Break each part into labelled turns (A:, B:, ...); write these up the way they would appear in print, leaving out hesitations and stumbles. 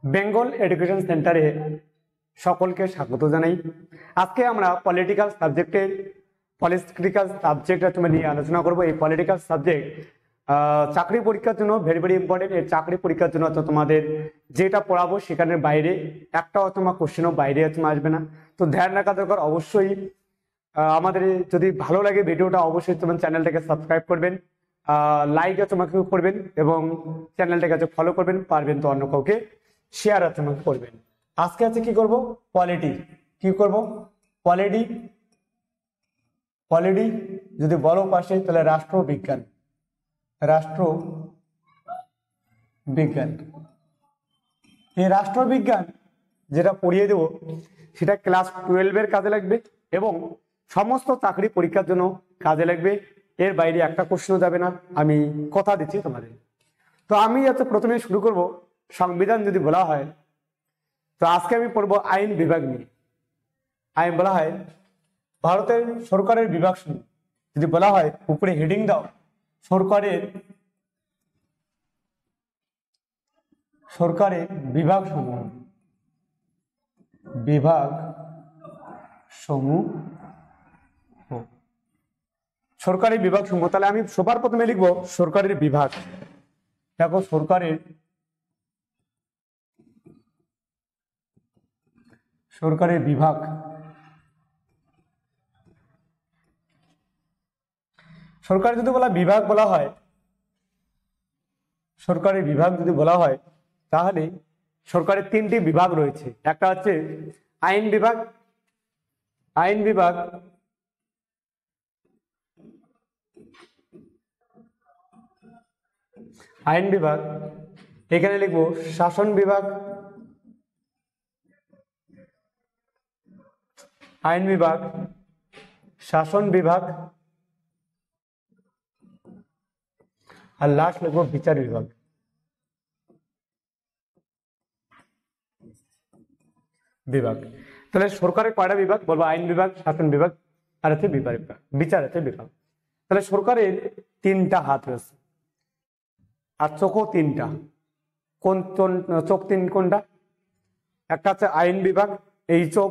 A: Bengal education সেন্টারে সকলকে স্বাগত জানাই। আজকে আমরা পলিটিক্যাল সাবজেক্ট নিয়ে আলোচনা করব। এই পলিটিক্যাল সাবজেক্ট চাকরি পরীক্ষার জন্য ভেরি ভেরি ইম্পর্টেন্ট। এই চাকরি পরীক্ষার জন্য তোমাদের যেটা পড়াবো সেখানের বাইরে একটাও তোমার কোশ্চেনও বাইরে আসবে না। তো ধ্যান রাখা দরকার অবশ্যই। আমাদের যদি ভালো লাগে ভিডিওটা অবশ্যই তোমার চ্যানেলটাকে সাবস্ক্রাইব করবেন, লাইক তোমাকে করবেন এবং চ্যানেলটাকে ফলো করবেন, পারবেন তো অন্য কাউকে শেয়ার তোমাকে করবেন। আজকে আছে কি করব, পলিটি। কি করব? পলিটি। পলিটি যদি বলো পাশে তাহলে রাষ্ট্রবিজ্ঞান। রাষ্ট্রবিজ্ঞান, এই রাষ্ট্রবিজ্ঞান যেটা পড়িয়ে দেব সেটা ক্লাস 12-এর কাজে লাগবে এবং সমস্ত চাকরি পরীক্ষার জন্য কাজে লাগবে। এর বাইরে একটা কোশ্চেনও যাবে না, আমি কথা দিচ্ছি তোমাদের। তো আমি প্রথমে শুরু করব সংবিধান যদি বলা হয়। তো আজকে আমি পড়বো আইন বিভাগ নিয়ে। আইন বলা হয় ভারতের সরকারের বিভাগ যদি বলা হয়, উপরে হেডিং দাও সরকারের বিভাগ সমূহ সরকারি বিভাগ সমূহ। তাহলে আমি সবার প্রথমে লিখবো সরকারের বিভাগ। দেখো সরকারের বিভাগ। সরকার যদি বিভাগ বলা হয়, সরকারের বিভাগ যদি বলা হয় তাহলে সরকারের 3টি বিভাগ রয়েছে। একটা হচ্ছে আইন বিভাগ। আইন বিভাগ, এখানে লিখবো শাসন বিভাগ। আইন বিভাগ, শাসন বিভাগ, আর লাস্ট লিখবো বিচার বিভাগ। তাহলে সরকারের কয়টা বিভাগ বলবো? আইন বিভাগ, শাসন বিভাগ, আর হচ্ছে বিচার বিভাগ। তাহলে সরকারের 3টা হাত রয়েছে আর চোখও 3টা। চোখ 3 কোনটা? একটা হচ্ছে আইন বিভাগ, এই চোখ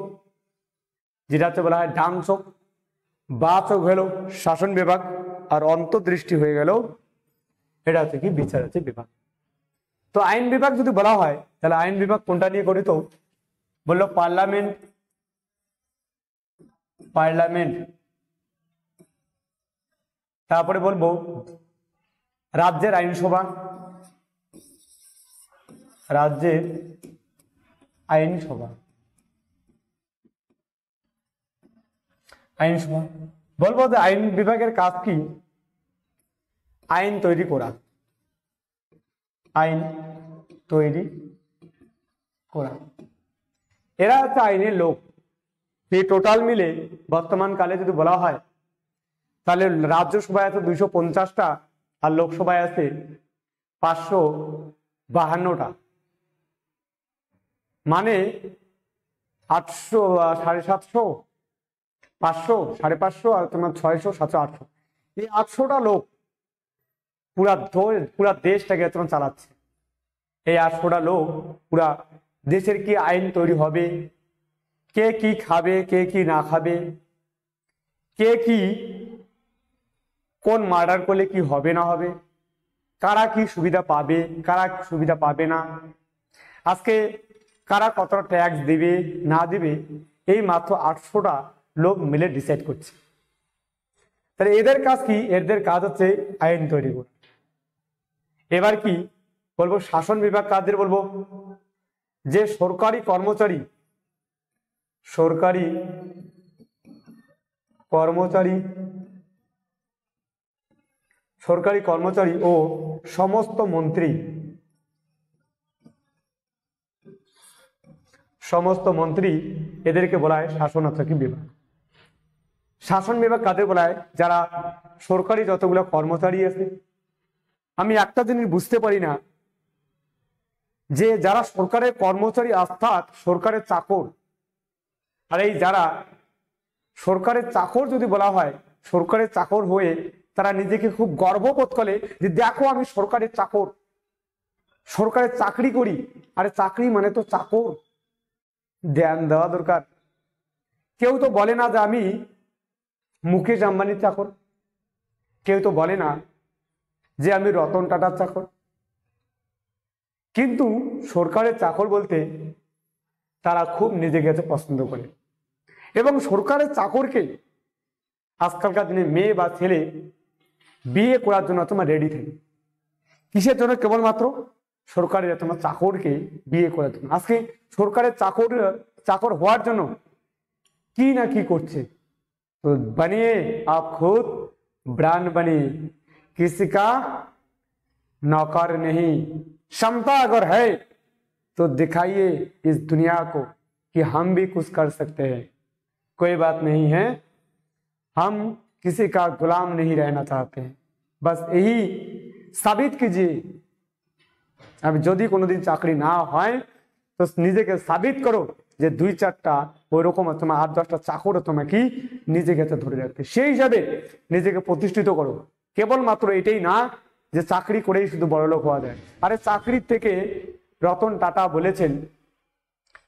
A: যেটা বলা হয় ডান চোখ। বা চোখ হলো শাসন বিভাগ, আর অন্তর্দৃষ্টি হয়ে গেল এটা হচ্ছে কি বিচার বিভাগ। তো আইন বিভাগ যদি বলা হয় তাহলে আইন বিভাগ কোনটা নিয়ে গঠিত? বললো পার্লামেন্ট। তারপরে বলবো রাজ্যের আইনসভা। বলবো যে আইন বিভাগের কাজ কি? আইন তৈরি করা। এরা হচ্ছে আইনের লোক। এই টোটাল মিলে বর্তমান কালে যদি বলা হয় তাহলে রাজ্যসভায় আছে 250টা আর লোকসভায় আছে 552টা, মানে 800, 750, 500, 550 আর তোমার 600, 700, 800। এই 800টা লোক পুরা দেশটাকে চালাচ্ছে। এই 800টা লোক পুরা দেশের কি আইন তৈরি হবে, কে কি খাবে, কে কি না খাবে, কে কি কোন মার্ডার করলে কি হবে না হবে, কারা কি সুবিধা পাবে, কারা সুবিধা পাবে না, আজকে কারা কতটা ট্যাক্স দিবে না দিবে, এই মাত্র 800টা লোক মিলে ডিসাইড করছে। তাহলে এদের কাজ কি? এদের কাজ হচ্ছে আইন তৈরি করা। এবার কি বলবো? শাসন বিভাগ কাদের বলবো? যে সরকারি কর্মচারী ও সমস্ত মন্ত্রী এদেরকে বলা হয় শাসন বিভাগ। শাসন বিভাগ কাদের বলা হয়? যারা সরকারি যতগুলো কর্মচারী আছে। আমি একটা জিনিস বুঝতে পারি না, যে যারা সরকারের কর্মচারী অর্থাৎ সরকারের চাকর, আর এই যারা সরকারের চাকর যদি বলা হয়, সরকারের চাকর হয়ে তারা নিজেকে খুব গর্ববোধ করে যে দেখো আমি সরকারের চাকর। সরকারের চাকরি করি, আরে চাকরি মানে তো চাকর, ধ্যান দেওয়া দরকার। কেউ তো বলে না যে আমি মুকেশ আম্বানির চাকর, কেউ তো বলে না যে আমি রতন টাটার চাকর। কিন্তু সরকারের চাকর বলতে তারা খুব নিজেকে পছন্দ করে, এবং সরকারের চাকরকে আজকালকার দিনে মেয়ে বা ছেলে বিয়ে করার জন্য তোমার রেডি থাকে। কিসের জন্য? কেবলমাত্র সরকারের তোমার চাকরকে বিয়ে করার জন্য। আজকে সরকারের চাকর হওয়ার জন্য কি না কি করছে। তো বানিয়ে আপ খুদ ब्रांड बनिए, किसी का नौकर नहीं। क्षमता अगर है तो दिखाइए इस दुनिया को कि हम भी कुछ कर सकते हैं। कोई बात नहीं है, हम किसी का गुलाम नहीं रहना चाहते हैं, बस यही साबित कीजिए। अब যদি কোনোদিন চাকরি না হয় তো নিজেকে সাবিত করো যে 2-4টা ওই রকম তোমার 8-10টা চাকর তোমার কি নিজেকে ধরে রাখতে, সেই হিসাবে নিজেকে প্রতিষ্ঠিত করো। কেবলমাত্র এটাই না যে চাকরি করেই শুধু বড়লোক হওয়া যায়। আরে চাকরির থেকে রতন টাটা বলেছেন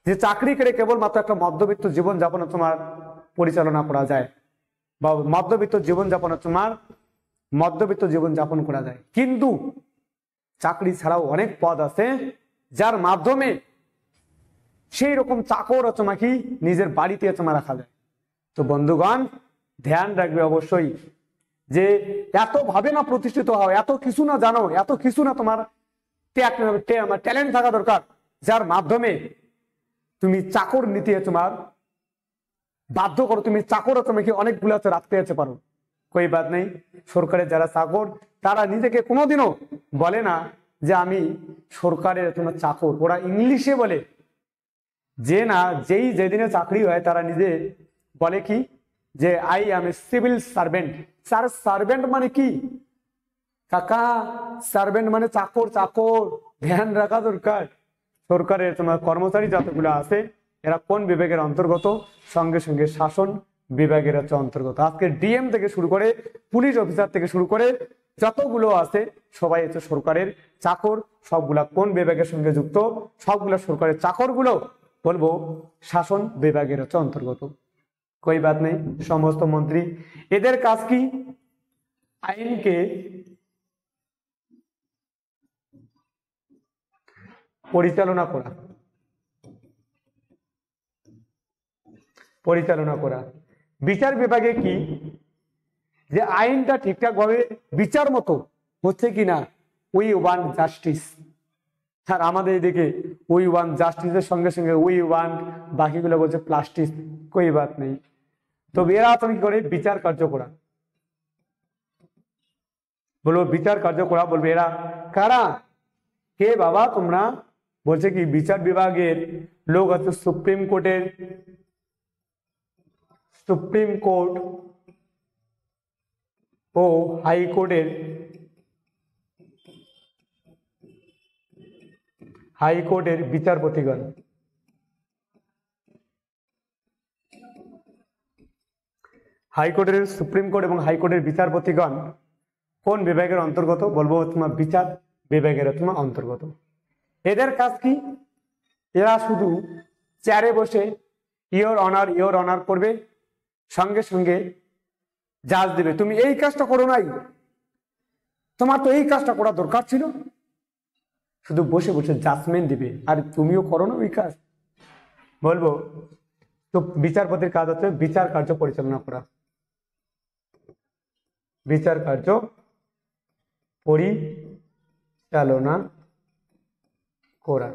A: যে চাকরি করে কেবলমাত্র একটা মধ্যবিত্ত জীবনযাপন তোমার পরিচালনা করা যায়, বা মধ্যবিত্ত জীবনযাপন করা যায়। কিন্তু চাকরি ছাড়াও অনেক পদ আছে যার মাধ্যমে সেই রকম চাকর তোমাকে নিজের বাড়িতে তোমার রাখা যায়। তো বন্ধুগণ ধ্যান রাখবে অবশ্যই যে এত ভাবে না প্রতিষ্ঠিত হও, এত কিছু না জানো, এত কিছু না তোমার ট্যালেন্ট থাকা দরকার যার মাধ্যমে তুমি চাকর নীতি তোমার বাধ্য করো, তুমি চাকর তোমাকে অনেকগুলো রাখতে যেতে পারো। কই বাদ নেই, সরকারের যারা চাকর তারা নিজেকে কোনোদিনও বলে না যে আমি সরকারের তোমার চাকর। ওরা ইংলিশে বলে যে না, যেদিনে চাকরি হয় তারা নিজে বলে কি যে I M A civil servant. Sir servant মানে কি কাকা? সার্ভেন্ট মানে চাকর। ধ্যান রাখা দরকার। সরকারের তোমার কর্মচারী যতগুলো আছে এরা কোন বিভাগের অন্তর্গত? সঙ্গে সঙ্গে শাসন বিভাগের অন্তর্গত। আজকে ডিএম থেকে শুরু করে পুলিশ অফিসার থেকে শুরু করে যতগুলো আছে সবাই হচ্ছে সরকারের চাকর। সবগুলা কোন বিভাগের সঙ্গে যুক্ত? সবগুলা সরকারের চাকরগুলো বলবো শাসন বিভাগের অন্তর্গত। कोई बात नहीं, समस्त मंत्री এদের কাজ কি? আইনকে পরিচালনা করা। বিচার বিভাগে কি যে আইনটা ঠিকঠাক ভাবে বিচার মতো হচ্ছে কিনা, উই ওয়ান্ট জাস্টিস। আর আমাদের এদিকে উই ওয়ান্ট জাস্টিসের সঙ্গে সঙ্গে উই ওয়ান্ট বাকিগুলো বলছে প্লাস্টিক। कोई बात नहीं। তো এরা তুমি কি করে? বিচার কার্য করা। বলবো বিচার কার্য করা, বলবে এরা কারা? কে বাবা তোমরা? বলছে কি বিচার বিভাগের লোক আছে সুপ্রিম কোর্ট ও হাইকোর্টের বিচারপতিগণ। হাইকোর্টের সুপ্রিম কোর্ট এবং হাইকোর্টের বিচারপতিগণ কোন বিভাগের অন্তর্গত? বলবো তোমার বিচার বিভাগের তোমার অন্তর্গত। এদের কাজ কি? এরা শুধু চেয়ারে বসে ইওর অনার করবে, সঙ্গে সঙ্গে জাজ দেবে তুমি এই কাজটা করো নাই, তোমার তো এই কাজটা করা দরকার ছিল। শুধু বসে বসে জাজমেন্ট দিবে, আর তুমিও করো না ওই কাজ। বলবো তো বিচারপতির কাজ হচ্ছে বিচার কার্য পরিচালনা করা। বিচার কার্য পরিচালনা করা।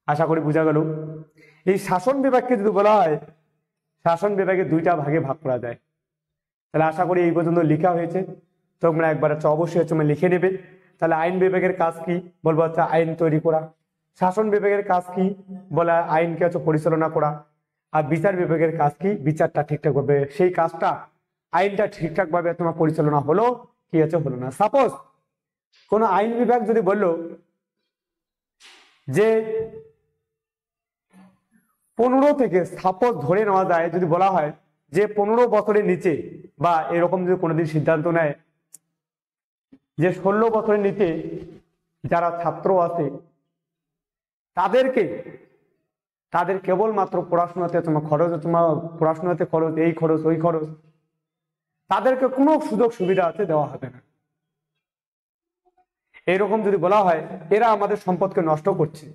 A: আশা করি বোঝা গেল। এই শাসন বিভাগকে যদি বলা হয়, শাসন বিভাগে 2টা ভাগে ভাগ করা যায়। তাহলে আশা করি এই পর্যন্ত লেখা হয়েছে, তোমরা একবার অবশ্যই তোমরা লিখে নেবে। তাহলে আইন বিভাগের কাজ কি? বলবো হচ্ছে আইন তৈরি করা। শাসন বিভাগের কাজ কি? বলা আইনকে পরিচালনা করা। আর বিচার বিভাগের কাজ কি? বিচারটা ঠিকঠাক ভাবে, সেই কাজটা আইনটা ঠিকঠাক ভাবে তোমার পরিচালনা হলো কি হলো না। সাপোজ কোন আইন বিভাগ যদি বললো যে 15 থেকে, সাপোজ ধরে নেওয়া যায় যদি বলা হয় যে 15 বছরের নিচে, বা এরকম যদি কোনোদিন সিদ্ধান্ত নেয় যে 16 বছরের নিচে যারা ছাত্র আছে তাদের কেবলমাত্র পড়াশোনাতে তোমার খরচ, তোমার পড়াশোনাতে খরচ, এই খরচ ওই খরচ, তাদেরকে কোনো সুযোগ সুবিধা আছে দেওয়া হবে না। এরকম যদি বলা হয় এরা আমাদের সম্পদকে নষ্ট করছে,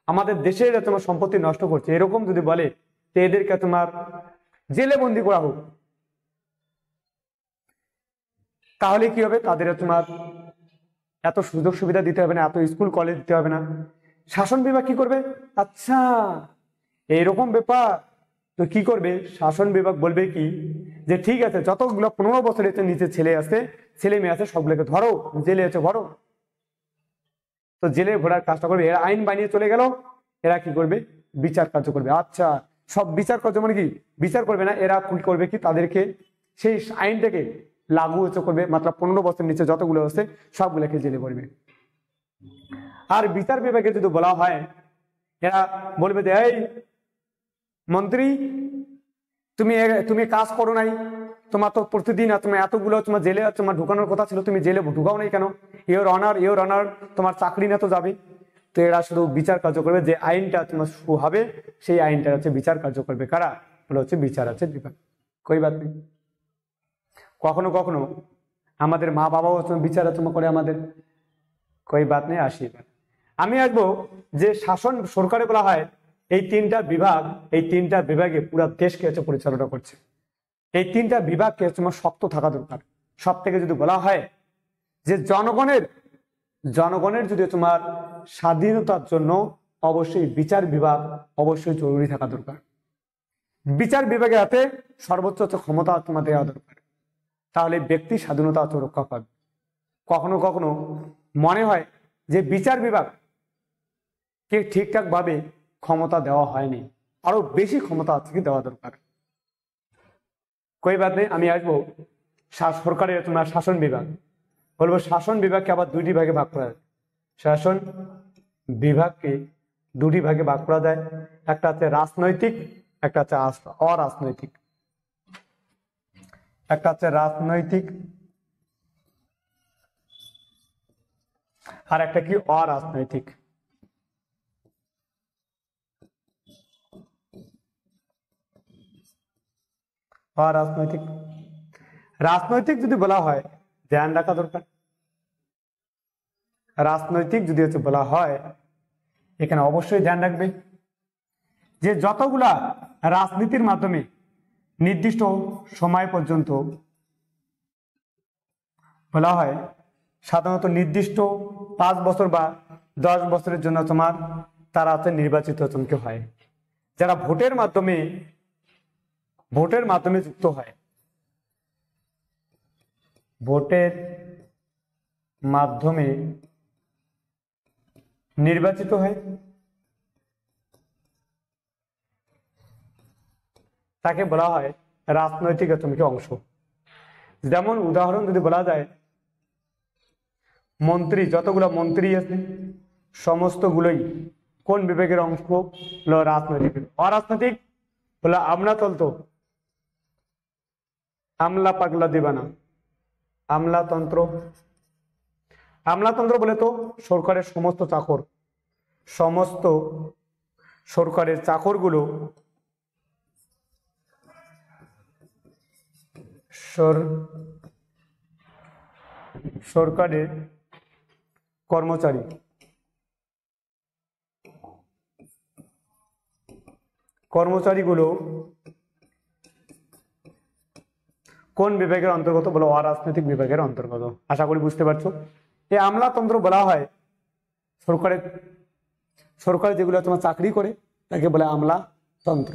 A: আমাদের দেশের তোমার সম্পত্তি নষ্ট করছে, এরকম যদি বলে যে এদেরকে তোমার জেলে বন্দি করা হোক, তাহলে কি হবে? তাদের তোমার এত সুযোগ সুবিধা দিতে হবে না, এত স্কুল কলেজ দিতে হবে না। শাসন বিভাগ কি করবে? আচ্ছা এইরকম ব্যাপার, তো কি করবে? শাসন বিভাগ বলবে কি যে ঠিক আছে, যতগুলো 15 বছরের নিচে ছেলে আছে, ছেলে মেয়ে আছে, সবগুলোকে ধরো, জেলে আছে ভরো। তো জেলে ভরার কাজটা করবে, এরা আইন বানিয়ে চলে গেল, এরা কি করবে? বিচার কার্য করবে। আচ্ছা সব বিচার কার্য মানে কি? বিচার করবে না, এরা কি করবে কি? তাদেরকে সেই আইনটাকে লাগু করবে, মাত্র 15 বছরের নিচে যতগুলো আছে সবগুলোকে জেলে ভরবে। আর বিচার বিভাগে যদি বলা হয়, এরা বলবে যে এই মন্ত্রী, তুমি কাজ করো নাই, তোমার তো প্রতিদিন তোমার এতগুলো তোমার জেলে তোমার ঢুকানোর কথা ছিল, তুমি জেলে ঢুকাও নাই কেন? ইওর অনার তোমার চাকরি না তো যাবে। তো এরা শুধু বিচার কার্য করবে, যে আইনটা তোমার হবে সেই আইনটা হচ্ছে বিচার কার্য করবে। কারা? বলে হচ্ছে বিচার আছে বিভাগ। কই বাদ নেই। কখনো কখনো আমাদের মা বাবাও বিচার তোমার করে আমাদের, কই বাদ নেই। আসি আমি আসবো যে শাসন সরকারে বলা হয় এই তিনটা বিভাগে পুরো দেশকে হচ্ছে পরিচালনা করছে। এই তিনটা বিভাগকে তোমার শক্ত থাকা দরকার। সব থেকে যদি বলা হয় যে জনগণের যদি তোমার স্বাধীনতার জন্য অবশ্যই বিচার বিভাগ অবশ্যই জরুরি থাকা দরকার। বিচার বিভাগের হাতে সর্বোচ্চ ক্ষমতা তোমার দেওয়া দরকার, তাহলে ব্যক্তি স্বাধীনতা রক্ষা পাবে। কখনো কখনো মনে হয় যে বিচার বিভাগ কে ঠিকঠাক ভাবে ক্ষমতা দেওয়া হয়নি, আরো বেশি ক্ষমতা আজকে দেওয়া দরকার। কই বাদে আমি আসবো সরকারের তোমার শাসন বিভাগ। বলবো শাসন বিভাগকে আবার দুইটি ভাগে ভাগ করা যায়। শাসন বিভাগকে দুটি ভাগে ভাগ করা যায়, একটা হচ্ছে রাজনৈতিক, একটা হচ্ছে অরাজনৈতিক। একটা হচ্ছে রাজনৈতিক আর একটা কি অরাজনৈতিক। অরাজনৈতিক রাজনৈতিক যদি বলা হয় ধ্যান রাখা দরকার, রাজনৈতিক যদি হচ্ছে বলা হয় এখানে অবশ্যই ধ্যান রাখবে যে যতগুলা রাজনীতির মাধ্যমে নির্দিষ্ট সময় পর্যন্ত বলা হয়, সাধারণত নির্দিষ্ট 5 বছর বা 10 বছরের জন্য তোমার তারা হচ্ছে নির্বাচিত চমকে হয়, যারা ভোটের মাধ্যমে যুক্ত হয়, ভোটের মাধ্যমে নির্বাচিত হয়, তাকে বলা হয় রাজনৈতিক অংশ। যেমন উদাহরণ যদি বলা যায়, মন্ত্রী, যতগুলো মন্ত্রী আছে সমস্তগুলোই কোন বিভাগের অংশ? হলো রাজনৈতিক। অরাজনৈতিক হলো আমলাতন্ত্র, আমলা পাগলা দিবানা, আমলাতন্ত্র। আমলাতন্ত্র বলে তো সরকারের সমস্ত সরকারের চাকরগুলো সরকারের কর্মচারীগুলো কোন বিভাগের অন্তর্গত? বলো অরাজনৈতিক বিভাগের অন্তর্গত। আশা করি বুঝতে পারছো। এই আমলাতন্ত্র বলা হয় সরকারে যেগুলো তোমার চাকরি করে তাকে বলে আমলাতন্ত্র।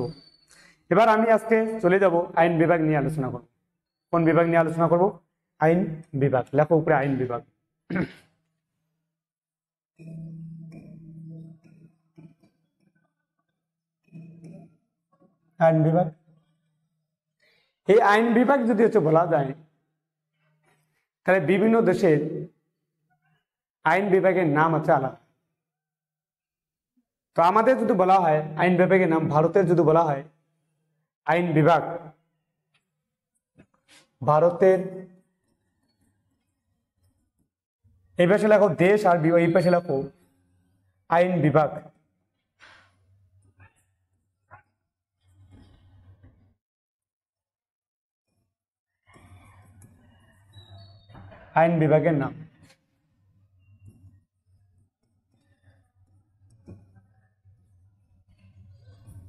A: এবার আমি আজকে চলে যাব আইন বিভাগ নিয়ে আলোচনা করব। কোন বিভাগ নিয়ে আলোচনা করব? আইন বিভাগ। লেখো উপরে আইন বিভাগ। আইন বিভাগ, এই আইন বিভাগ যদি হচ্ছে বলা যায় তাহলে বিভিন্ন দেশের আইন বিভাগের নাম আছে আলাদা। তো আমাদের যদি বলা হয় আইন বিভাগের নাম, ভারতের যদি বলা হয় আইন বিভাগ, ভারতের এই পাশে লেখো দেশ আর এই পাশে লেখো আইন বিভাগ। আইন বিভাগের নাম।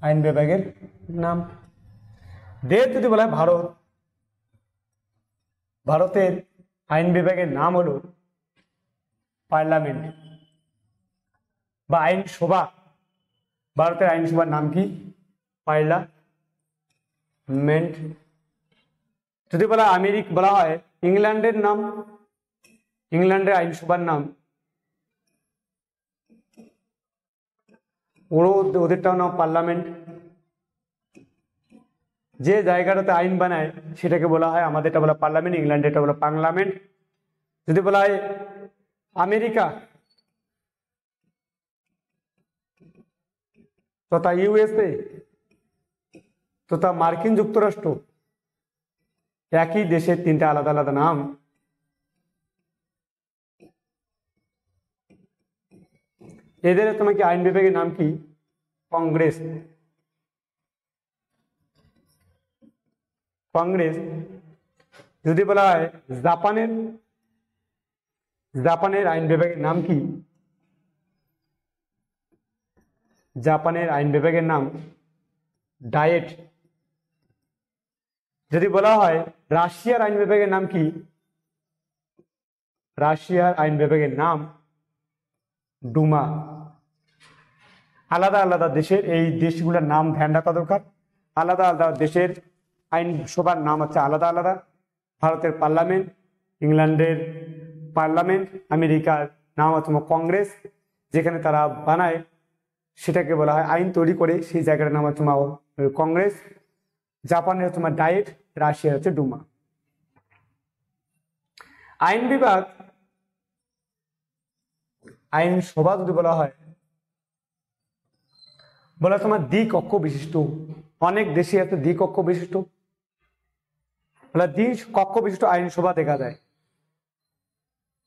A: আইন বিভাগের নাম। দেশ যদি বলা হয় ভারত, ভারতের আইন বিভাগের নাম হলো পার্লামেন্ট বা আইনসভা। ভারতের আইনসভার নাম কি? পার্লামেন্ট। যদি বলা আমেরিকা বলা হয় ইংল্যান্ডের নাম, ইংল্যান্ডের আইনসভার নাম ওদেরটাও নাম পার্লামেন্ট। যে জায়গাটাতে আইন বানায় সেটাকে বলা হয়, আমাদেরটা বলা পার্লামেন্ট, ইংল্যান্ডেরটা বলা পার্লামেন্ট। যদি বলা হয় আমেরিকা তথা ইউএসএ তথা মার্কিন যুক্তরাষ্ট্র, একই দেশের তিনটা আলাদা আলাদা নাম। এদের তোমাকে আইন বিভাগের নাম কি? কংগ্রেস। কংগ্রেস। যদি বলা হয় জাপানের, জাপানের আইন বিভাগের নাম কি? জাপানের আইন বিভাগের নাম ডায়েট। যদি বলা হয় রাশিয়ার আইন বিভাগের নাম কি? রাশিয়ার আইন বিভাগের নাম ডুমা। আলাদা আলাদা দেশের এই দেশগুলোর নাম ধ্যান রাখা দরকার। আলাদা আলাদা দেশের আইনসভার নাম হচ্ছে আলাদা আলাদা। ভারতের পার্লামেন্ট, ইংল্যান্ডের পার্লামেন্ট, আমেরিকার নাম হচ্ছে কংগ্রেস, যেখানে তারা বানায় সেটাকে বলা হয় আইন তৈরি করে, সেই জায়গাটার নাম হচ্ছে কংগ্রেস। জাপানের হচ্ছে ডায়েট, রাশিয়ার হচ্ছে ডুমা। আইন বিভাগ, আইনসভা যদি বলা হয় বলা তোমার দ্বিকক্ষ বিশিষ্ট। অনেক দেশে আছে দ্বিকক্ষ বিশিষ্ট, বলা দ্বিকক্ষ বিশিষ্ট আইনসভা দেখা যায়।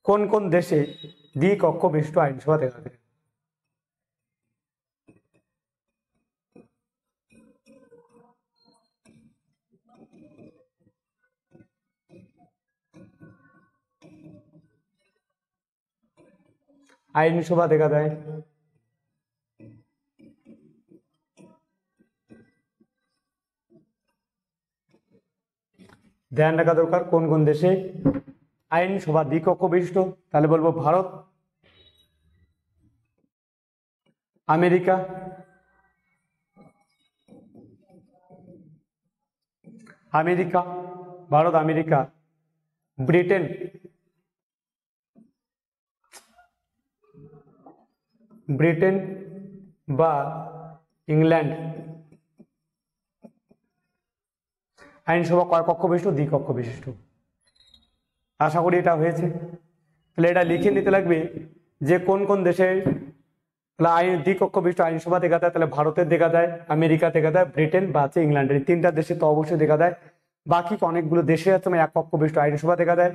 A: কোন কোন দেশে দ্বিকক্ষ বিশিষ্ট আইনসভা দেখা যায়? আইনসভা দেখা যায় ধ্যান রাখা দরকার কোন কোন দেশে আইনসভা দ্বিকক্ষ বিশিষ্ট। তাহলে বলবো Bharat, America, America, Bharat, America, Britain, Britain বা ইংল্যান্ড। আইনসভা কয় কক্ষ বিশিষ্ট? দ্বিকক্ষ বিশিষ্ট। আশা করি এটা হয়েছে। তাহলে এটা লিখে নিতে লাগবে যে কোন কোন দেশে আইন দ্বিকক্ষ বিশিষ্ট আইনসভা দেখা যায়। তাহলে ভারতের দেখা যায়, আমেরিকা দেখা যায়, ব্রিটেন বা আছে ইংল্যান্ডের, তিনটা দেশে তো অবশ্যই দেখা যায়। বাকি অনেকগুলো দেশে আছে এক কক্ষ বিশিষ্ট আইনসভা দেখা যায়।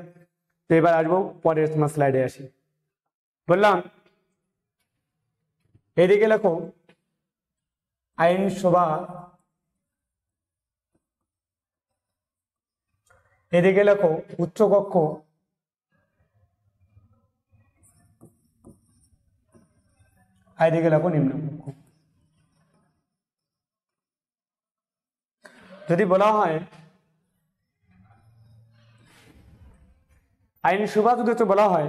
A: তো এবার আসবো পরের তোমার স্লাইডে আসি। বললাম এদিকে লেখো আইনসভা, এদিকে লেখো উচ্চকক্ষ, এদিকে লেখো নিম্নকক্ষ। যদি বলা হয় আইনসভা যদি বলা হয়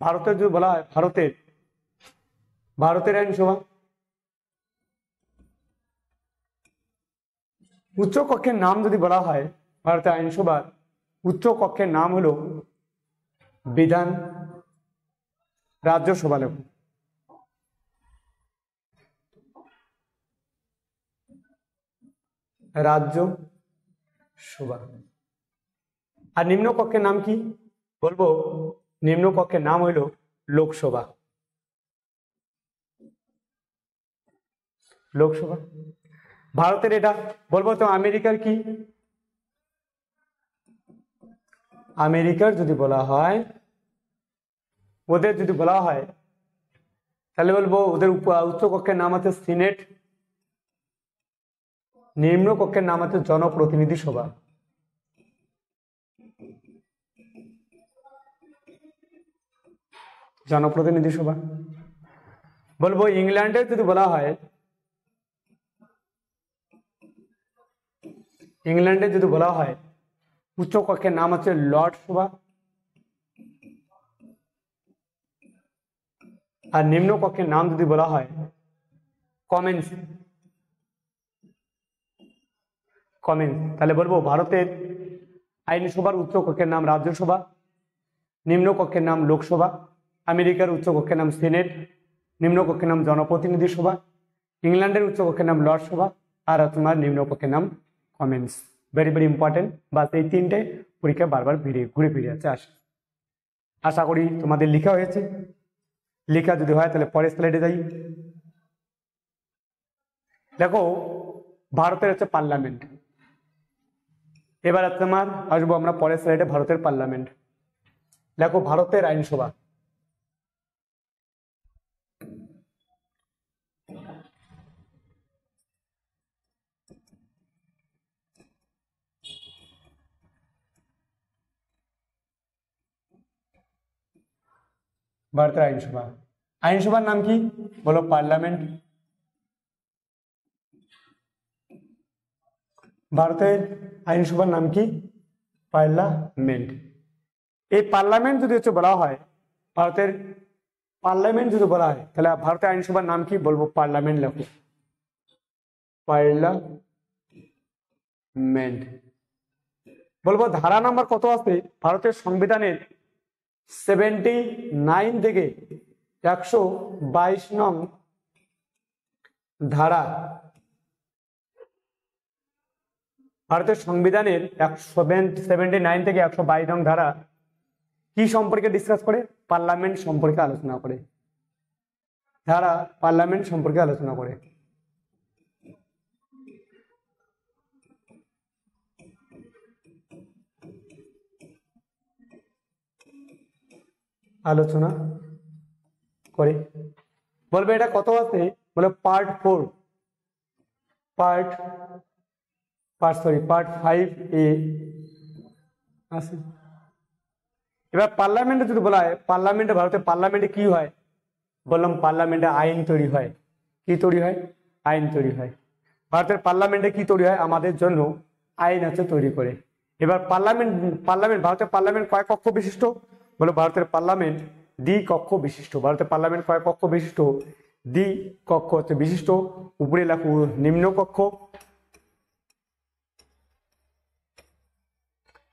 A: ভারতের, যদি বলা হয় ভারতের, ভারতের আইনসভা, উচ্চ কক্ষের নাম যদি বলা হয় ভারতের আইনসভার উচ্চ কক্ষের নাম হলো বিধান রাজ্যসভা। লেখো রাজ্যসভা। আর নিম্ন কক্ষের নাম কি? বলবো নিম্ন কক্ষের নাম হলো লোকসভা। লোকসভা। ভারতের এটা বলবো তো আমেরিকার কি? আমেরিকার যদি বলা হয় ওদের যদি বলা হয় তাহলে বলবো ওদের উচ্চ কক্ষের নাম আছে সিনেট, নিম্ন কক্ষের নাম আছে জনপ্রতিনিধি সভা। জনপ্রতিনিধি সভা। বলবো ইংল্যান্ডের যদি বলা হয়, ইংল্যান্ডে যদি বলা হয় উচ্চ কক্ষের নাম হচ্ছে লর্ড সভা, আর নিম্ন কক্ষের নাম যদি বলা হয় কমেন্স। কমেন্স। তাহলে বলবো ভারতের আইনসভার উচ্চ কক্ষের নাম রাজ্যসভা, নিম্ন কক্ষের নাম লোকসভা, আমেরিকার উচ্চ কক্ষের নাম সিনেট, নিম্ন কক্ষের নাম জনপ্রতিনিধি সভা, ইংল্যান্ডের উচ্চ কক্ষের নাম লর্ড সভা, আর তোমার নিম্ন কক্ষের নাম কমেন্স। Very very important. বাস এই তিনটে পরীক্ষা বারবার ঘুরে ফিরে আছে আসে। আশা করি তোমাদের লেখা হয়েছে। লেখা যদি হয় তাহলে পরের স্লাইডে যাই। দেখো ভারতের হচ্ছে পার্লামেন্ট। এবার তোমার আসবো আমরা পরের স্লাইডে ভারতের পার্লামেন্ট। দেখো ভারতের আইনসভা। ভারতের আইনসভা। আইনসভার নাম কি বলো? পার্লামেন্ট। ভারতের আইনসভার নাম কি? পার্লামেন্ট। এই পার্লামেন্ট যদি হচ্ছে বলা হয়, ভারতের পার্লামেন্ট যদি বলা হয় তাহলে ভারতের আইনসভার নাম কি বলবো? পার্লামেন্ট লেখো, পার্লামেন্ট। বলবো ধারা নাম্বার কত আছে ভারতের সংবিধানের? 79 থেকে 122 নং ধারা। ভারতের সংবিধানের 79 থেকে 122 নং ধারা কি সম্পর্কে ডিসকাস করে? পার্লামেন্ট সম্পর্কে আলোচনা করে। ধারা পার্লামেন্ট সম্পর্কে আলোচনা করে। আলোচনা করে। বলবে এটা কত আছে? বলে পার্ট 4, পার্ট 5A আছে। এবার পার্লামেন্টে যদি বলা হয়, পার্লামেন্টে ভারতের পার্লামেন্টে কি হয়? বললাম পার্লামেন্টে আইন তৈরি হয়। কি তৈরি হয়? আইন তৈরি হয়। ভারতের পার্লামেন্টে কি তৈরি হয়? আমাদের জন্য আইন আছে তৈরি করে। এবার পার্লামেন্ট ভারতের পার্লামেন্ট কয় কক্ষ বিশিষ্ট? বলে ভারতের পার্লামেন্ট দ্বিকক্ষ বিশিষ্ট। ভারতের পার্লামেন্ট কয় কক্ষ বিশিষ্ট? দ্বিকক্ষ হচ্ছে বিশিষ্ট। উপরে লেখো নিম্ন কক্ষ,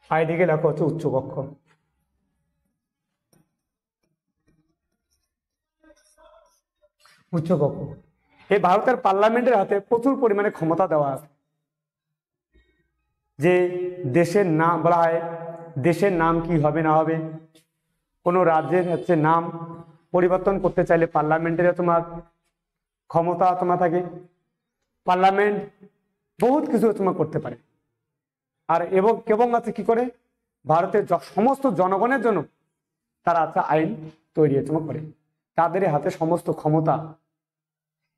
A: আর এদিকে লেখো হচ্ছে উচ্চ কক্ষ। উচ্চ কক্ষ। এই ভারতের পার্লামেন্টের হাতে প্রচুর পরিমাণে ক্ষমতা দেওয়া আছে। যে দেশের নাম বলা হয়, দেশের নাম কি হবে না হবে, কোনো রাজ্যের হচ্ছে নাম পরিবর্তন করতে চাইলে পার্লামেন্টের তোমার ক্ষমতা তোমার থাকে। পার্লামেন্ট বহুত কিছু তোমার করতে পারে। আর এবং আছে কি করে? ভারতের সমস্ত জনগণের জন্য তারা আছে আইন তৈরি তোমার করে। তাদের হাতে সমস্ত ক্ষমতা।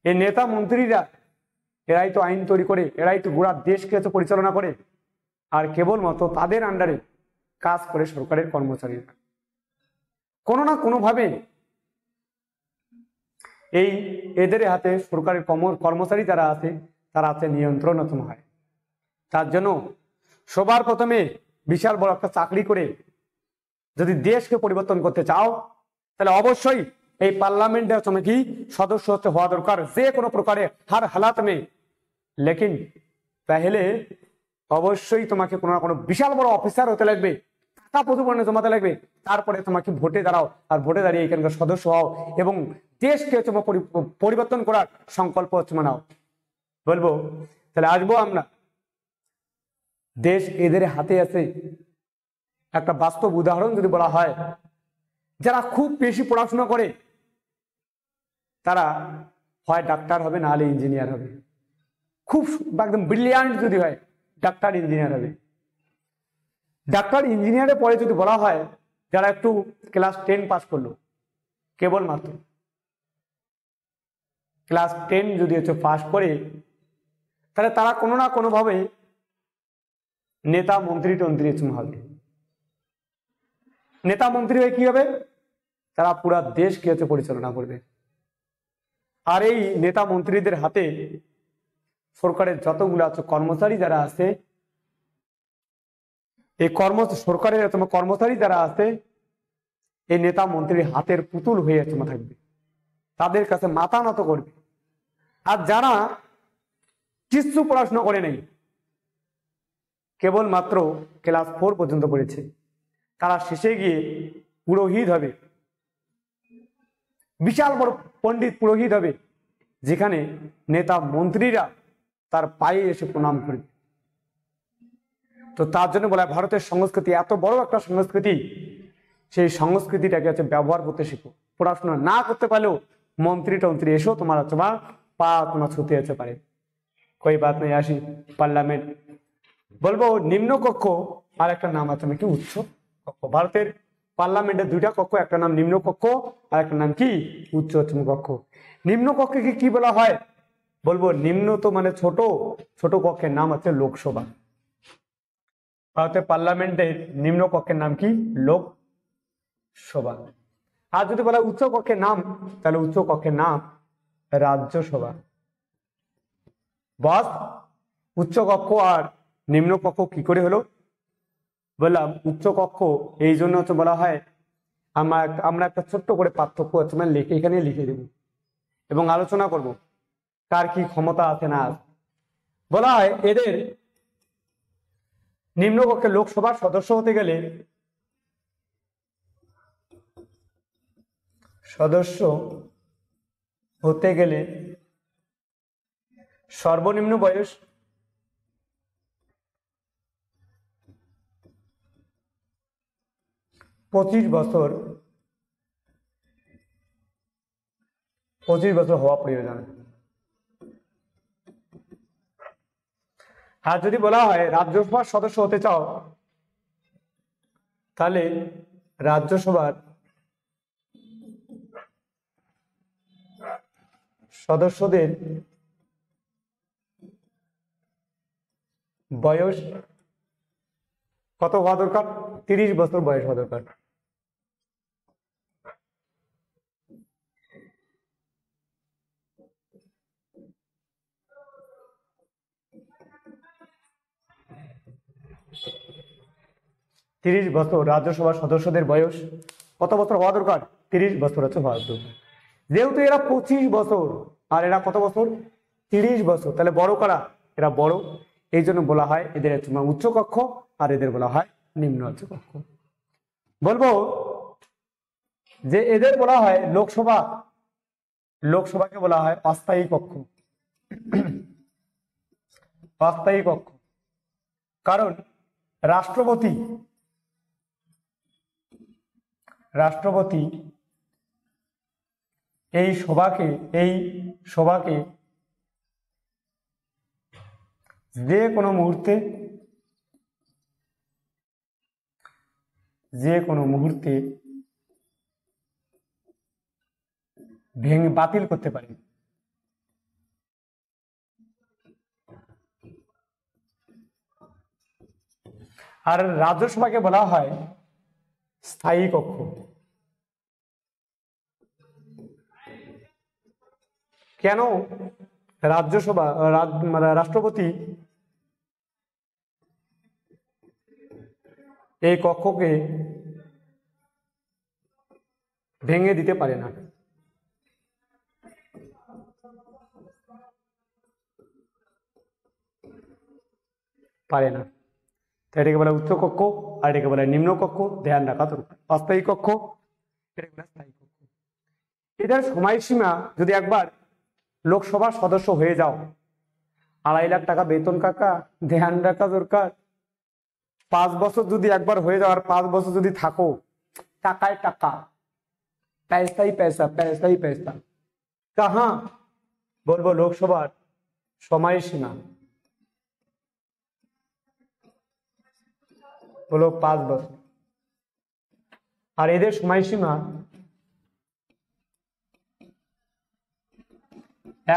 A: এই নেতা মন্ত্রীরা এরাই তো আইন তৈরি করে, এরাই তো গোটা দেশকে পরিচালনা করে। আর কেবলমাত্র তাদের আন্ডারে কাজ করে সরকারের কর্মচারীরা। কোনো না কোনোভাবে এদের হাতে সরকারের কর্মচারী যারা আছে তারা আছে নিয়ন্ত্রণ হয়। তার জন্য সবার প্রথমে বিশাল বড় একটা চাকরি করে যদি দেশকে পরিবর্তন করতে চাও তাহলে অবশ্যই এই পার্লামেন্টের তুমি কি সদস্য হওয়া দরকার, যে কোনো প্রকারে হার হালাত মে। লেকিন তাহলে অবশ্যই তোমাকে কোনো না কোনো বিশাল বড় অফিসার হতে লাগবে, টাকা প্রচুর পরিমাণে জমাতে লাগবে। তারপরে তোমাকে ভোটে দাঁড়াও, আর ভোটে দাঁড়িয়ে এখানকার সদস্য হও এবং দেশকে তোমার পরিবর্তন করার সংকল্প নাও। বলবো তাহলে আসবো আমরা, দেশ এদের হাতে আছে। একটা বাস্তব উদাহরণ যদি বলা হয়, যারা খুব বেশি পড়াশোনা করে তারা হয় ডাক্তার হবে, না হলে ইঞ্জিনিয়ার হবে। খুব একদম ব্রিলিয়ান্ট যদি হয় ডাক্তার ইঞ্জিনিয়ার হবে। ডাক্তার ইঞ্জিনিয়ারের পরে যদি বলা হয় যারা একটু ক্লাস 10 পাস করলো, কেবলমাত্র ক্লাস 10 যদি পাস করে, তাহলে তারা কোনো না কোনো ভাবে নেতা মন্ত্রী টন্ত্রী হবে। নেতা মন্ত্রী হয়ে কি হবে, তারা পুরা দেশকে পরিচালনা করবে। আর এই নেতা মন্ত্রীদের হাতে সরকারের যতগুলো কর্মচারী যারা আছে, এই সরকারের কর্মচারী যারা আছে, এই নেতা মন্ত্রীর হাতের পুতুল হয়ে থাকবে, তাদের কাছে মাথা নত করবে। আর যারা কিছু পড়াশোনা করে নেই, কেবলমাত্র ক্লাস 4 পর্যন্ত পড়েছে, তারা শেষে গিয়ে পুরোহিত হবে, বিশাল বড় পণ্ডিত পুরোহিত হবে, যেখানে নেতা মন্ত্রীরা তার পায়ে এসে প্রণাম করবে। তো তার জন্য বলা হয় ভারতের সংস্কৃতি এত বড় একটা সংস্কৃতি, সেই সংস্কৃতিটাকে ব্যবহার করতে শিখো। পড়াশোনা না করতে পারলেও মন্ত্রী টন্ত্রী এসেও তোমার পা তোমার ছুতে যেতে পারে, কই বাত নেই। আসি পার্লামেন্ট, বলবো নিম্নকক্ষ আর একটা নাম আছে নাকি উচ্চ কক্ষ। ভারতের পার্লামেন্টের দুইটা কক্ষ, একটা নাম নিম্নকক্ষ আর একটা নাম কি উচ্চতম কক্ষ। নিম্নকক্ষকে কি বলা হয়, বলবো নিম্ন তো মানে ছোট, ছোট কক্ষের নাম হচ্ছে লোকসভা। ভারতের পার্লামেন্টের নিম্ন কক্ষের নাম কি লোকসভা। আর যদি বলা উচ্চ কক্ষের নাম, তাহলে উচ্চ কক্ষের নাম রাজ্যসভা। বস উচ্চ কক্ষ আর নিম্ন কক্ষ কি করে হলো, বললাম উচ্চ কক্ষ এই জন্য বলা হয়, আমরা একটা ছোট্ট করে পার্থক্য লিখে এখানে লিখে দেব এবং আলোচনা করব কার কি ক্ষমতা আছে না আছে। বলা হয় এদের নিম্নকক্ষে লোকসভার সদস্য হতে গেলে সর্বনিম্ন বয়স 25 বছর হওয়া প্রয়োজন। আর যদি বলা হয় রাজ্যসভার সদস্য হতে চাও, তাহলে রাজ্যসভার সদস্যদের বয়স কত হওয়া দরকার, 30 বছর বয়স হওয়া দরকার। রাজ্যসভার সদস্যদের বয়স কত বছর হওয়া দরকার, 30 বছর হওয়া দরকার। যেহেতু এরা 25 বছর আর এরা কত বছর, 30 বছর, তাহলে বড় কারা, এরা বড়। এই জন্য বলা হয় এদের উচ্চ কক্ষ আর এদের বলা হয় নিম্ন উচ্চ কক্ষ। বলবো যে এদের বলা হয় লোকসভাকে বলা হয় অস্থায়ী কক্ষ। অস্থায়ী কক্ষ কারণ রাষ্ট্রপতি এই সভাকে যে কোনো মুহূর্তে ভেঙে বাতিল করতে পারে। আর রাজ্যসভাকে বলা হয় স্থায়ী কক্ষ। কেন রাষ্ট্রপতি এই কক্ষকে ভেঙে দিতে পারে না। এটাকে বলে উচ্চ কক্ষ আর এটাকে বলে নিম্ন কক্ষ। ধ্যান রাখা দরকার। অস্থায়ী কক্ষ, এটাকে বলে স্থায়ী কক্ষ। এদের সময়সীমা যদি একবার লোকসভার সদস্য হয়ে যাও, 2.5 লাখ টাকা বেতন কাকা, ধ্যান রাখা দরকার। 5 বছর যদি একবার হয়ে যাও আর 5 বছর যদি থাকো, টাকায় টাকা, পয়সাই পয়সা। কাহা বলবো লোকসভার সময়সীমা হলো 5 বছর। আর এদের সময়সীমা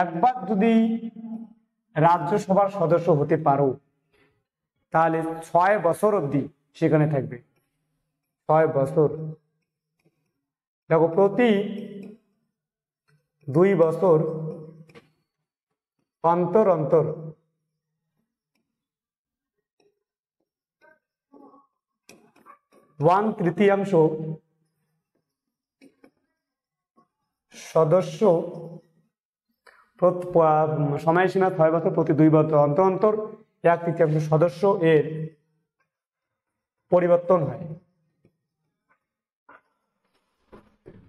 A: একবার যদি রাজ্যসভার সদস্য হতে পারো তাহলে 6 বছর অবধি সেখানে থাকবে। 6 বছর। দেখো, প্রতি 2 বছর অন্তর অন্তর 1/3 সদস্য সময়সীমা 6 বছর, প্রতি 2 বছর অন্তর অন্তর 1/3 সদস্য এর পরিবর্তন হয়।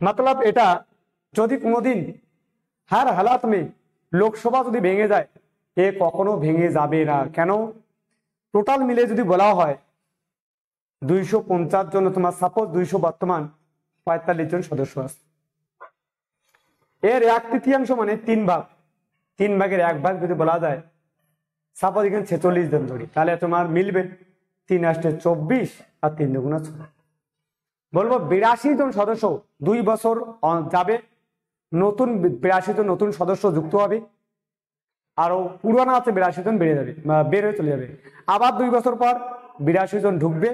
A: मतलब এটা যদি কোনোদিন হার হালাত মে লোকসভা যদি ভেঙে যায়, এ কখনো ভেঙে যাবে না। কেন? টোটাল মিলে যদি বলা হয় 250 জন, তোমার সাপোজ 200 বর্তমান 45 জন সদস্য আছে, এর 1/3 মানে 3 ভাগ, 3 ভাগের 1 ভাগ যদি বলা যায়, সাপোজ এখানে 46 জন ধরি, তাহলে তোমার মিলবে 3 × 8 = 24 আর 3 × 2 = 6। বলবো 82 জন সদস্য 2 বছর যাবে, নতুন 82 জন নতুন সদস্য যুক্ত হবে, আরো পুরানো আছে 82 জন বেড়ে যাবে, বের হয়ে চলে যাবে। আবার 2 বছর পর 82 জন ঢুকবে,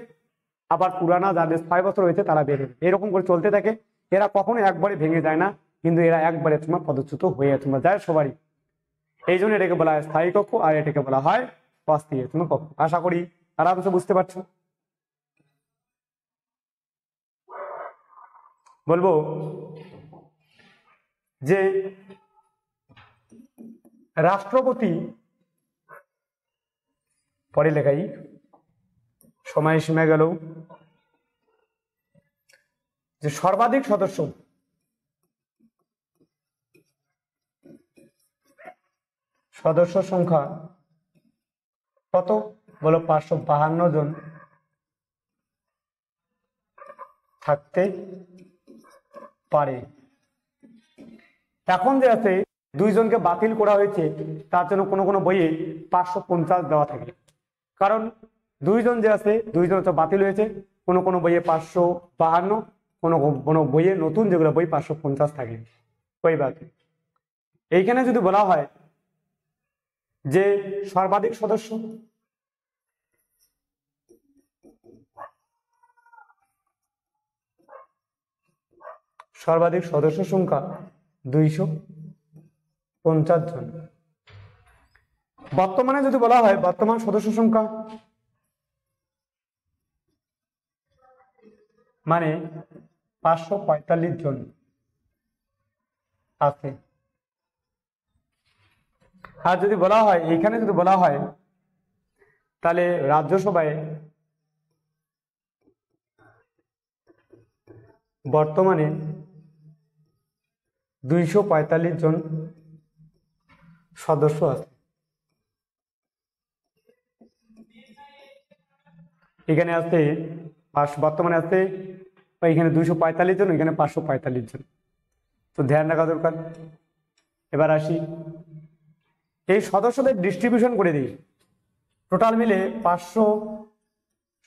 A: আবার পুরানা যাদের 6 বছর হয়েছে তারা বের হবে। এরকম করে চলতে থাকে। এরা কখনো একবারে ভেঙে যায় না, কিন্তু এরা একবারে তোমার পদচ্যুত হয়ে তোমার যায় সবারই। এই জন্য এটাকে বলা হয় স্থায়ী কক্ষ, আর এটাকে বলা হয় অস্থায়ী তোমার কক্ষ। আশা করি আরামসে বুঝতে পারছো। বলবো যে রাষ্ট্রপতি, পরে লেখাই, সময়সীমা গেল, যে সর্বাধিক সদস্য সংখ্যা কত? বলো 552 জন থাকতে পারে। এখন যে আছে 2 জনকে বাতিল করা হয়েছে, তার জন্য কোনো কোনো বইয়ে 550 দেওয়া থাকে। কারণ 2 জন যে আছে, 2 জন তো বাতিল হয়েছে, কোনো কোনো বইয়ে 552, কোনো কোনো বইয়ে নতুন যেগুলো বই 550 থাকে। ওই বাকি এইখানে যদি বলা হয় যে সর্বাধিক সদস্য, সর্বাধিক সদস্য সংখ্যা 250 জন। বর্তমানে যদি বলা হয় বর্তমান সদস্য সংখ্যা মানে 545 জন আছে। আর যদি বলা হয়, এখানে যদি বলা হয় তাহলে রাজ্যসভায় বর্তমানে 245 জন সদস্য আছে। এখানে আছে বর্তমানে আছে এখানে 245 জন, এখানে 545 জন, তো ধ্যান রাখা দরকার। এবার আসি, এই সদস্যদের ডিস্ট্রিবিউশন করে দিই। টোটাল মিলে 500,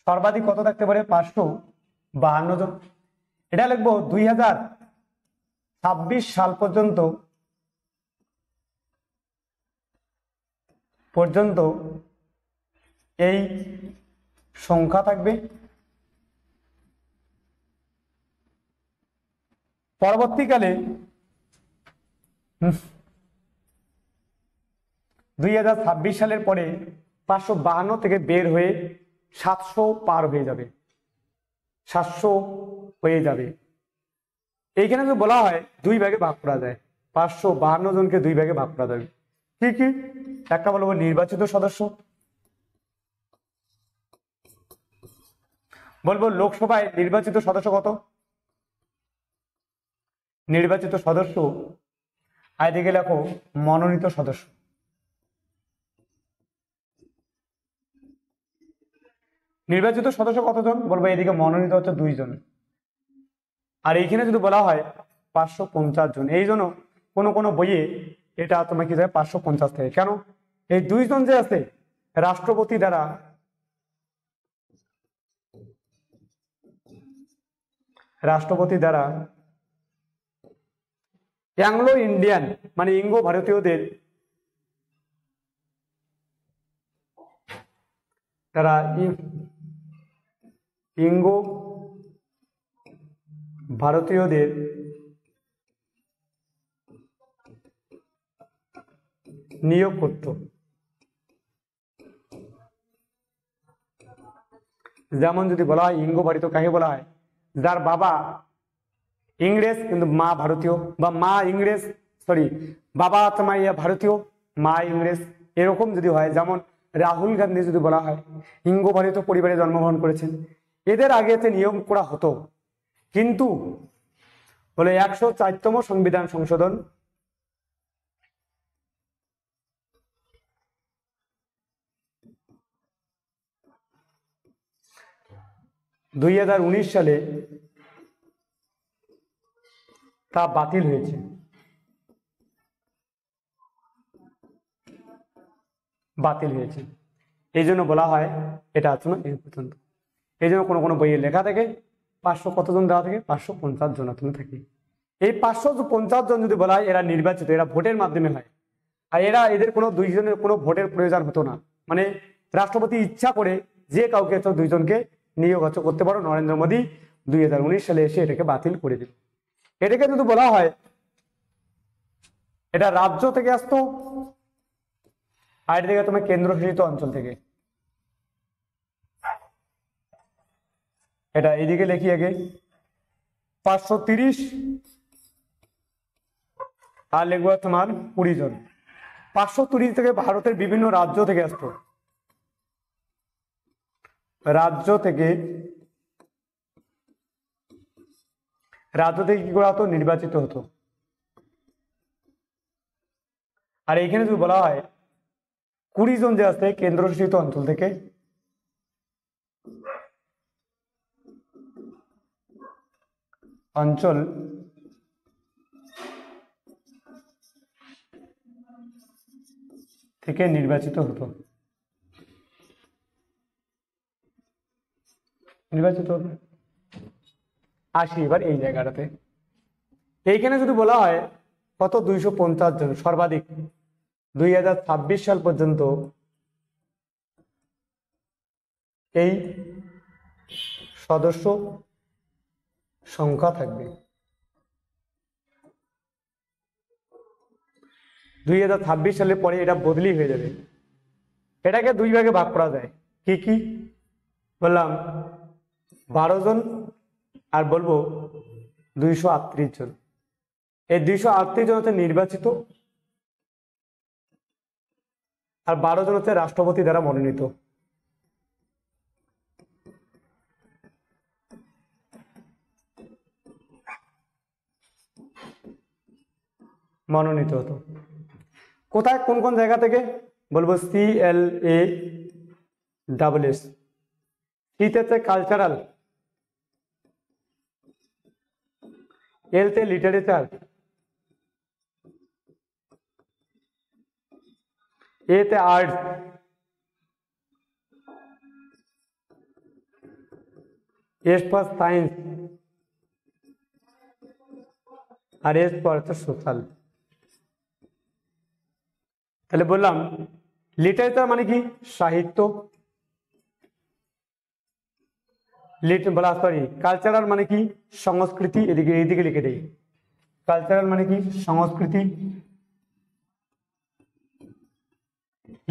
A: সর্বাধিক কত থাকতে পারে? 552 জন। এটা লিখবো 2026 সাল পর্যন্ত এই সংখ্যা থাকবে। পরবর্তীকালে 2026 সালের পরে 552 থেকে বের হয়ে 700 পার হয়ে যাবে, 700 হয়ে যাবে। এইখানে যদি বলা হয় 2 ভাগে ভাগ করা যায়, 552 জনকে 2 ভাগে ভাগ করা যাবে। কি কি? একটা বলবো নির্বাচিত সদস্য, বলবো লোকসভায় নির্বাচিত সদস্য কত? নির্বাচিত সদস্য, আর এদিকে লেখো মনোনীত সদস্য। নির্বাচিত সদস্য কতজন? বলবো এদিকে মনোনীত হচ্ছে 2 জন। আর এইখানে যদি বলা হয় 550 জন, এই জন্য কোনো কোনো বইয়ে এটা তোমার কি যায় 550 থেকে। কেন? এই 2 জন যে আছে রাষ্ট্রপতি দ্বারা অ্যাংলো ইন্ডিয়ান মানে ইঙ্গো ভারতীয়দের তারা ইঙ্গো ভারতীয়দের নিয়োগ করত। যেমন যদি বলা হয় ইঙ্গো ভারতীয় কাকে বলা হয়, যার বাবা ইংরেজ কিন্তু মা ভারতীয়, বা মা ইংরেজ বাবা তোমার ভারতীয় মা ইংরেজ, এরকম যদি হয়। যেমন রাহুল গান্ধী যদি বলা হয় ইঙ্গো ভারতীয় পরিবারে জন্মগ্রহণ করেছেন, এদের আগেতে নিয়ম করা হতো, কিন্তু বলে 104তম সংবিধান সংশোধন 2019 সালে তা বাতিল হয়েছে। এই জন্য বলা হয় এটা আছে না এই পর্যন্ত। এই জন্য কোনো কোনো বইয়ে লেখা থাকে 500 কতজন দেওয়া থাকে, 550 জন থাকে। এই 550 জন যদি বলা হয় এরা নির্বাচিত, এরা ভোটের মাধ্যমে হয়। আর এদের কোনো দুইজনের কোনো ভোটের প্রয়োজন হতো না, মানে রাষ্ট্রপতি ইচ্ছা করে যে কাউকে তো দুইজনকে নিয়োগ করতে পারো। নরেন্দ্র মোদী 2019 সালে এসে এটাকে বাতিল করে দিল। এটাকে যদি বলা হয় এটা রাজ্য থেকে আসতো, আর এটা থেকে তোমার কেন্দ্রশাসিত অঞ্চল থেকে। এটা এইদিকে লিখি আগে 530 আর লিখবো তোমার 20 জন। 530 থেকে ভারতের বিভিন্ন রাজ্য থেকে আসতো, রাজ্য থেকে কি করা হতো, নির্বাচিত হতো। আর এইখানে যদি বলা হয় 20 জন যে আসছে কেন্দ্রশাসিত অঞ্চল থেকে, অঞ্চল থেকে নির্বাচিত হতো, আসি এবার এই জায়গাটাতে। এইখানে যদি বলা হয় কত, 250 জন সর্বাধিক 2026 সাল পর্যন্ত এই সদস্য সংখ্যা থাকবে। 2026 সালের পরে এটা বদলি হয়ে যাবে। এটাকে দুই ভাগে ভাগ করা যায়, কি কি বললাম, 12 জন আর বলবো 238 জন। এই 238 জন হচ্ছে নির্বাচিত, আর 12 জন হচ্ছে রাষ্ট্রপতি দ্বারা মনোনীত। হতো কোথায়, কোন কোন জায়গা থেকে বলবো, CLASS। সিতে হচ্ছে কালচারাল, এলতে লিটারেচার, এতে আর্টস, এস ফর সায়েন্স, আর এস ফর হচ্ছে সোশ্যাল। তাহলে বললাম লিটারেচার মানে কি, সাহিত্য, কালচারাল মানে কি, সংস্কৃতি, এইদিকে লিখে দেই। কালচারাল মানে কি, সংস্কৃতি।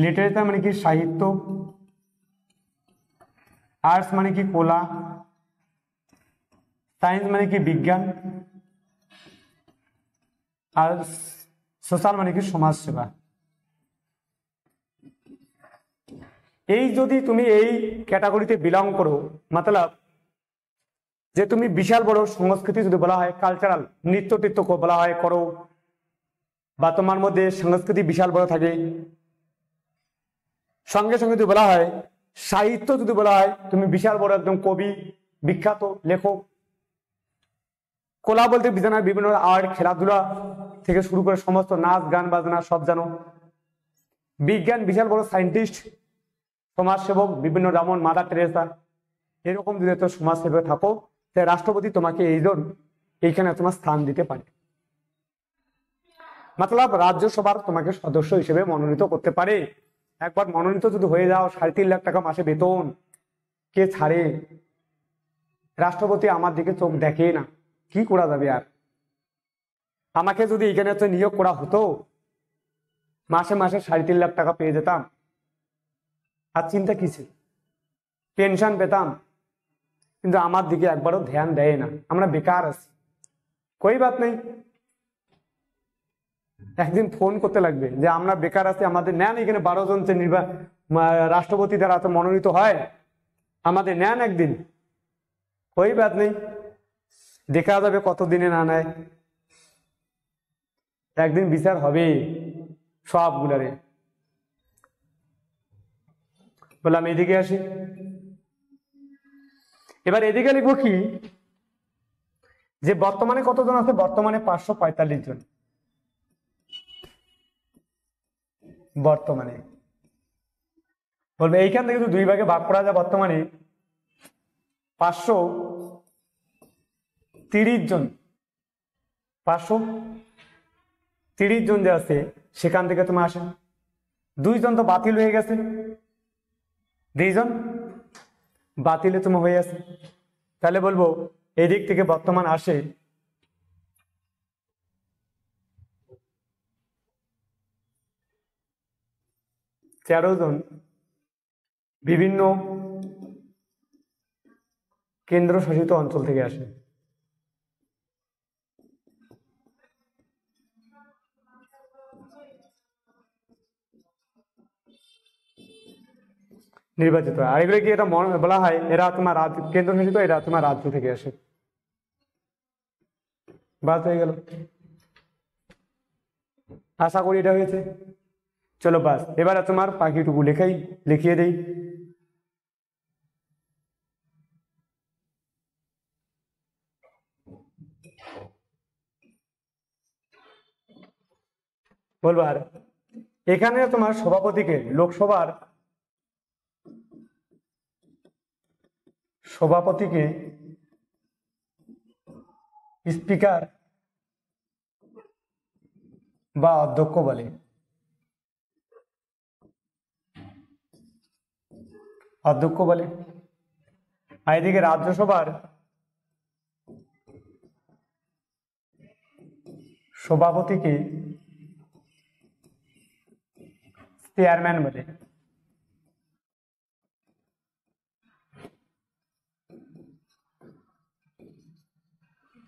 A: লিটারেচার মানে কি, সাহিত্য। আর্টস মানে কি, কলা। সায়েন্স মানে কি, বিজ্ঞান। আর সোশ্যাল মানে কি, সমাজ সেবা। এই যদি তুমি এই ক্যাটাগরিতে বিলং করো, মতলব যে তুমি বিশাল বড় সংস্কৃতি যদি বলা হয়, কালচারাল নৃত্য টিত্য বলা হয় করো, বা তোমার মধ্যে সংস্কৃতি বিশাল বড় থাকে, সঙ্গে সঙ্গে যদি বলা হয় সাহিত্য, যদি বলা হয় তুমি বিশাল বড় একদম কবি, বিখ্যাত লেখক। কলা বলতে বিজানায় বিভিন্ন আর্ট, খেলাধুলা থেকে শুরু করে সমস্ত নাচ গান বাজনা সব জানো। বিজ্ঞান, বিশাল বড় সায়েন্টিস্ট, সমাজসেবক, বিভিন্ন, যেমন মাদার টেরেসা, এরকম যদি তো সমাজসেবক থাকো, তাই রাষ্ট্রপতি তোমাকে এইখানে তোমার স্থান দিতে পারে। মতলব রাজ্যসভার তোমাকে সদস্য হিসেবে মনোনীত করতে পারে। একবার মনোনীত যদি হয়ে যাও, 3.5 লাখ টাকা মাসে বেতন, কে ছাড়ে? রাষ্ট্রপতি আমার দিকে চোখ দেখে না, কি করা যাবে আর? আমাকে যদি এখানে তো নিয়োগ করা হতো, মাসে মাসে 3.5 লাখ টাকা পেয়ে যেতাম, আর চিন্তা কি ছিল? পেনশন পেতাম। কিন্তু আমার দিকে একবারও ধ্যান দেয় না, আমরা বেকার আছি। কই বাত নেই, একদিন ফোন করতে লাগবে যে আমরা বেকার আছি, আমাদের নেন। এখানে 12 জন রাষ্ট্রপতি দ্বারা তো মনোনীত হয়, আমাদের নেন একদিন। কই বাত নেই, দেখা যাবে কতদিনে না নেয়। একদিন বিচার হবে সবগুলারে। বললাম এদিকে আসি। এবার এদিকে লিখবো কি, যে বর্তমানে কতজন আছে? বর্তমানে 545 জন। বর্তমানে বলবে এইখান থেকে যদি 2 ভাগে ভাগ করা যায়, বর্তমানে 530 জন, 530 জন যে আছে, সেখান থেকে তুমি আসেন 2 জন তো বাতিল হয়ে গেছে, 2 জন বাতিলে তুমি হয়ে আছে। তাহলে বলবো এদিক থেকে বর্তমান আসে 13 জন বিভিন্ন কেন্দ্রশাসিত অঞ্চল থেকে আসে। নির্বাচিত হয়। আর এগুলো কি এটা বলা হয় এরা তোমার কেন্দ্রশাসিত, এরা তোমার রাজ্য থেকে আসে। বাস হয়ে গেল, আশা করি এটা হয়েছে। চলো বাস, এবারে তোমার বাকিটুকু লিখিয়ে দেই। বলবো আর এখানে তোমার সভাপতিকে, লোকসভার সভাপতিকে স্পিকার বা অধ্যক্ষ বলে। অধ্যক্ষ বলে। আর এদিকে রাজ্যসভার সভাপতিকে চেয়ারম্যান বলে।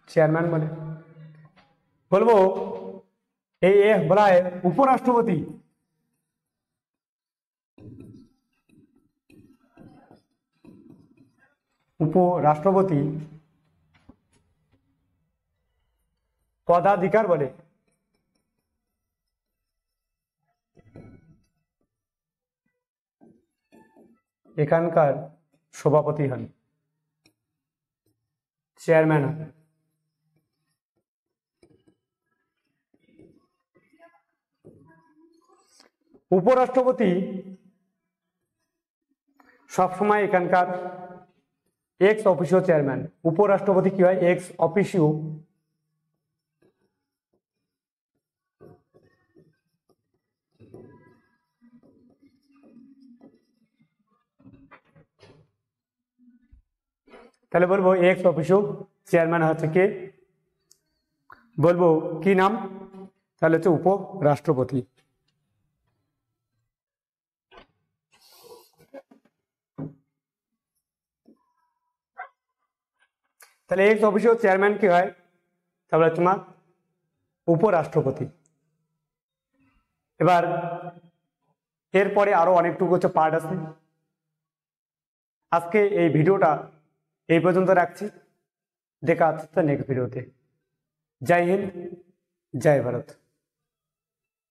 A: চেয়ারম্যান বলে। বলবো এই বলা হয় উপরাষ্ট্রপতি। উপরাষ্ট্রপতি পদাধিকার বলে। এখানকার সভাপতি হন, চেয়ারম্যান হন। উপরাষ্ট্রপতি সবসময় এখানকার এক্স অফিসিও চেয়ারম্যান। উপরাষ্ট্রপতি কি হয়? এক্স অফিসিও তাহলে বলবো এক্স অফিসিও চেয়ারম্যান হচ্ছে কে? বলবো কি নাম? তাহলে হচ্ছে উপরাষ্ট্রপতি। তাহলে এক্স অফিসিও চেয়ারম্যান কি হয়? তাহলে তোমার উপরাষ্ট্রপতি। এবার এরপরে আরো অনেকটুকু হচ্ছে পার্ট আছে। আজকে এই ভিডিওটা এই পর্যন্ত রাখছি, দেখা হচ্ছে নেক্সট ভিডিওতে। জয় হিন্দ, জয় ভারত।